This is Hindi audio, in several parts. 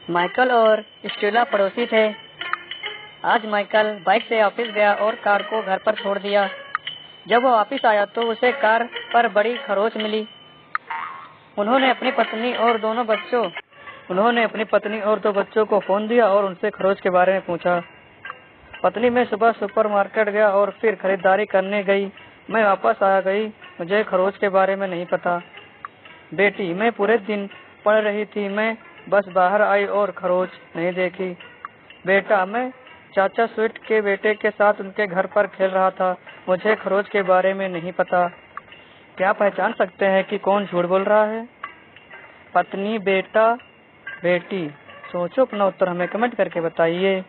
माइकल और स्टेला पड़ोसी थे। आज माइकल बाइक से ऑफिस गया और कार को घर पर छोड़ दिया। जब वो वापस आया तो उसे कार पर बड़ी खरोंच मिली। उन्होंने अपनी पत्नी और दो बच्चों को फोन दिया और उनसे खरोंच के बारे में पूछा। पत्नी, मैं सुबह सुपरमार्केट गया और फिर खरीदारी करने गई। मैं वापस आ गई, मुझे खरोंच के बारे में नहीं पता। बेटी, मैं पूरे दिन पढ़ रही थी, मैं बस बाहर आई और खरोंच नहीं देखी। बेटा, मैं चाचा स्वीट के बेटे के साथ उनके घर पर खेल रहा था, मुझे खरोंच के बारे में नहीं पता। क्या पहचान सकते हैं कि कौन झूठ बोल रहा है? पत्नी, बेटा, बेटी। सोचो, अपना उत्तर हमें कमेंट करके बताइए।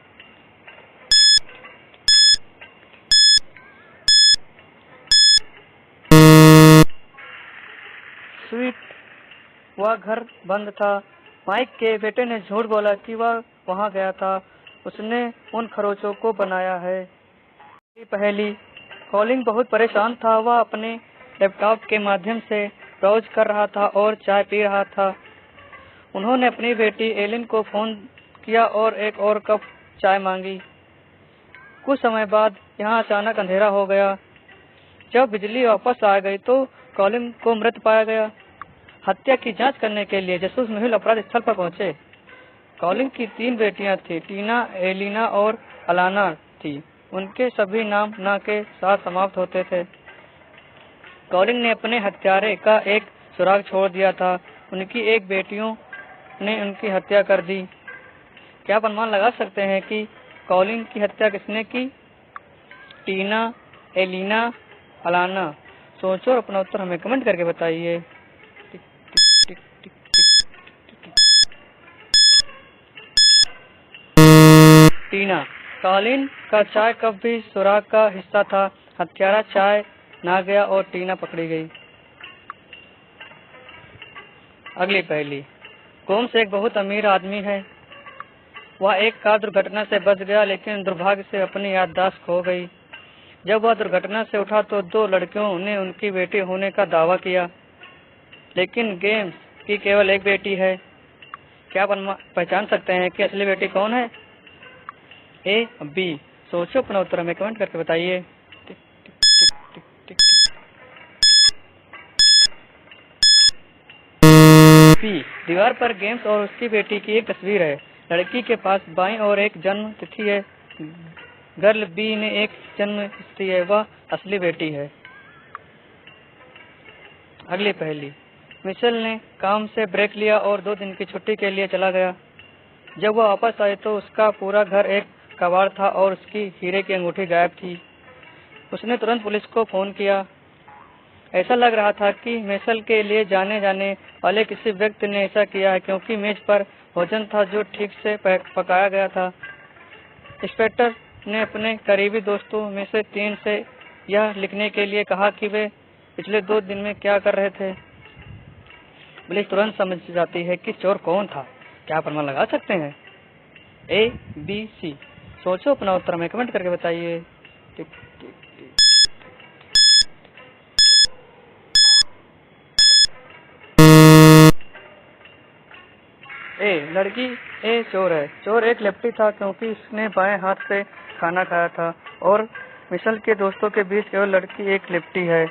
स्वीट, वह घर बंद था। माइक के बेटे ने झूठ बोला कि वह वहां गया था, उसने उन खरोंचों को बनाया है। पहली, कॉलिंग बहुत परेशान था। वह अपने लैपटॉप के माध्यम से ब्राउज कर रहा था और चाय पी रहा था। उन्होंने अपनी बेटी एलिन को फोन किया और एक और कप चाय मांगी। कुछ समय बाद यहाँ अचानक अंधेरा हो गया। जब बिजली वापस आ गई तो कॉलिंग को मृत पाया गया। हत्या की जांच करने के लिए जासूस मेहुल अपराध स्थल पर पहुंचे। कॉलिंग की 3 बेटियां थी, टीना, एलिना और अलाना थी। उनके सभी नाम ना के साथ समाप्त होते थे। कॉलिंग ने अपने हत्यारे का एक सुराग छोड़ दिया था। उनकी एक बेटियों ने उनकी हत्या कर दी। क्या आप अनुमान लगा सकते हैं कि कॉलिंग की हत्या किसने की? टीना, एलिना, अलाना। सोचो और अपना उत्तर हमें कमेंट करके बताइए। टीना। कॉलिन का चाय कप भी सुराग का हिस्सा था। हत्यारा चाय ना गया और टीना पकड़ी गई। अगली पहेली। गोम्स एक बहुत अमीर आदमी है। वह एक कार दुर्घटना से बच गया, लेकिन दुर्भाग्य से अपनी याददाश्त खो गई। जब वह दुर्घटना से उठा तो 2 लड़कियों ने उनकी बेटी होने का दावा किया, लेकिन गेम्स की केवल एक बेटी है। क्या आप पहचान सकते हैं कि असली बेटी कौन है? ए, बी। सोचो, अपना उत्तर हमें कमेंट करके बताइए। बी। दीवार पर गेम्स और उसकी बेटी की एक तस्वीर है। लड़की के पास बाईं ओर एक जन्म तिथि है। गर्ल बी ने एक जन्म तिथि है, वह असली बेटी है। अगली पहेली। मिशेल ने काम से ब्रेक लिया और 2 दिन की छुट्टी के लिए चला गया। जब वह वापस आए तो उसका पूरा घर एक कबाड़ था और उसकी हीरे की अंगूठी गायब थी। उसने तुरंत पुलिस को फोन किया। ऐसा लग रहा था कि मिशेल के लिए जाने वाले किसी व्यक्ति ने ऐसा किया है, क्योंकि मेज पर भोजन था जो ठीक से पकाया गया था। इंस्पेक्टर ने अपने करीबी दोस्तों में से 3 से यह लिखने के लिए कहा कि वे पिछले 2 दिन में क्या कर रहे थे। पुलिस तुरंत समझ जाती है कि चोर कौन था। क्या आप अनुमान लगा सकते हैं? ए, बी, सी। सोचो, अपना उत्तर हमें कमेंट करके बताइए। ए, लड़की ए चोर है। चोर एक लेफ्टी था, क्योंकि उसने बाएं हाथ से खाना खाया था और मिशेल के दोस्तों के बीच केवल लड़की एक लेफ्टी है।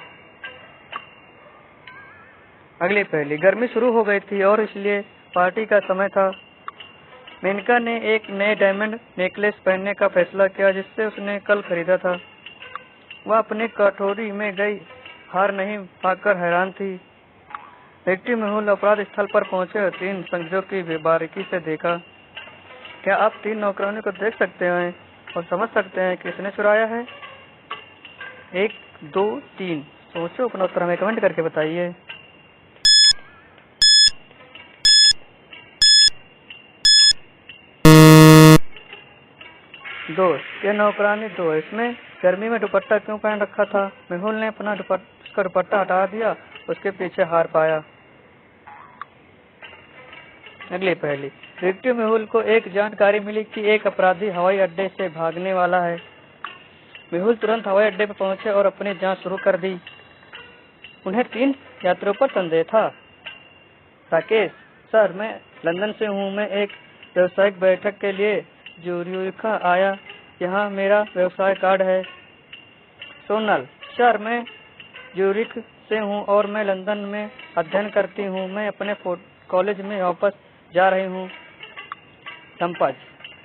अगली पहेली। गर्मी शुरू हो गई थी और इसलिए पार्टी का समय था। मेनका ने एक नए डायमंड नेकलेस पहनने का फैसला किया, जिससे उसने कल खरीदा था। वह अपने कटोरी में गई हार नहीं पाकर हैरान थी। व्यक्ति मेहुल अपराध स्थल पर पहुंचे और 3 संदेशों की बारीकी से देखा। क्या आप 3 नौकरानियों को देख सकते हैं और समझ सकते हैं किसने चुराया है? 1, 2, 3। सोचो, अपना उत्तर हमें कमेंट करके बताइए। 2। ये नौकरानी 2 है। इसमें गर्मी में दुपट्टा क्यों पहन रखा था? मेहुल ने अपना उसका दुपट्टा हटा दिया, उसके पीछे हार पाया। अगली पहेली। रिक्टी मेहुल को एक जानकारी मिली कि एक अपराधी हवाई अड्डे से भागने वाला है। मेहुल तुरंत हवाई अड्डे पर पहुंचे और अपनी जांच शुरू कर दी। उन्हें 3 यात्रियों पर संदेह था। राकेश, सर, मैं लंदन से हूं। मैं एक व्यवसायिक बैठक के लिए ज्यूरिख आया। यहाँ मेरा व्यवसाय कार्ड है। सोनल, सर मैं ज्यूरिख से हूँ और मैं लंदन में अध्ययन करती हूँ। मैं अपने कॉलेज में वापस जा रही हूँ। संपज,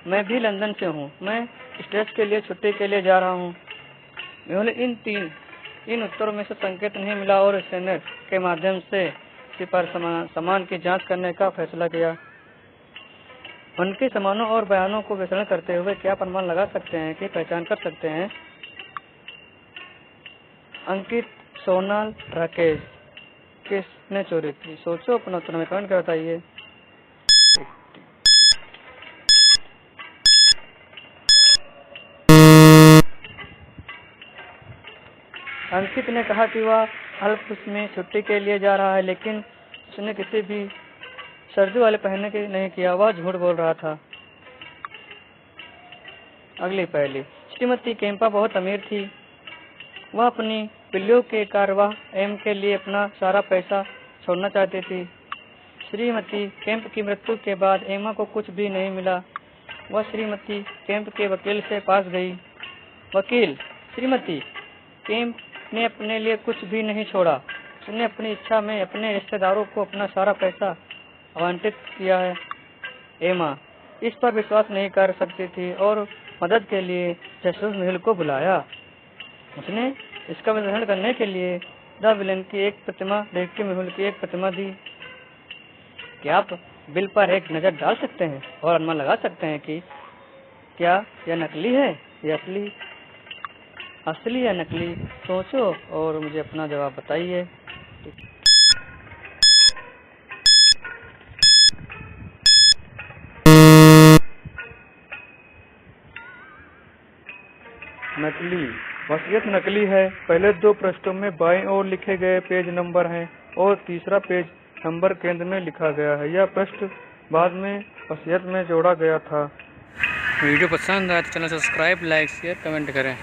मैं भी लंदन से हूँ। मैं स्टेज के लिए छुट्टी के लिए जा रहा हूँ। मेहुल इन उत्तरों में से संकेत नहीं मिला और सेनेट के माध्यम से इसी पर सामान की जांच करने का फैसला किया। उनके सामानों और बयानों को विश्लेषण करते हुए क्या प्रमाण लगा सकते हैं कि पहचान कर सकते हैं? अंकित, सोनल, राकेश, किसने चोरी की? सोचो, अपना उत्तर में कमेंट कर बताइए। अंकित ने कहा कि वह अल्प्स में छुट्टी के लिए जा रहा है, लेकिन उसने किसी भी सर्दी वाले पहनने के नहीं किया। वह झूठ बोल रहा था। अगली पहेली। श्रीमती केम्पा बहुत अमीर थी। वह अपनी बिल्लियों के कारवां एम के लिए अपना सारा पैसा छोड़ना चाहती थी। श्रीमती केम्प की मृत्यु के बाद एमा को कुछ भी नहीं मिला। वह श्रीमती केम्प के वकील से पास गई। वकील, श्रीमती केम्प ने अपने लिए कुछ भी नहीं छोड़ा। उसने अपनी इच्छा में अपने रिश्तेदारों को अपना सारा पैसा आवंटित किया है। एमा इस पर विश्वास नहीं कर सकती थी और मदद के लिए जसूस मेहुल को बुलाया। उसने इसका विश्लेषण करने के लिए द विलेन की एक प्रतिमा, डिटेक्टिव मेहुल की एक प्रतिमा दी। क्या आप बिल पर एक नजर डाल सकते हैं और अनुमान लगा सकते हैं कि क्या यह नकली है या असली या नकली? सोचो और मुझे अपना जवाब बताइए। नकली। वसीयत नकली है। पहले 2 पृष्ठों में बाईं ओर लिखे गए पेज नंबर हैं और तीसरा पेज नंबर केंद्र में लिखा गया है। यह पृष्ठ बाद में वसीयत में जोड़ा गया था। वीडियो पसंद आए तो channel subscribe, like, share, comment करें।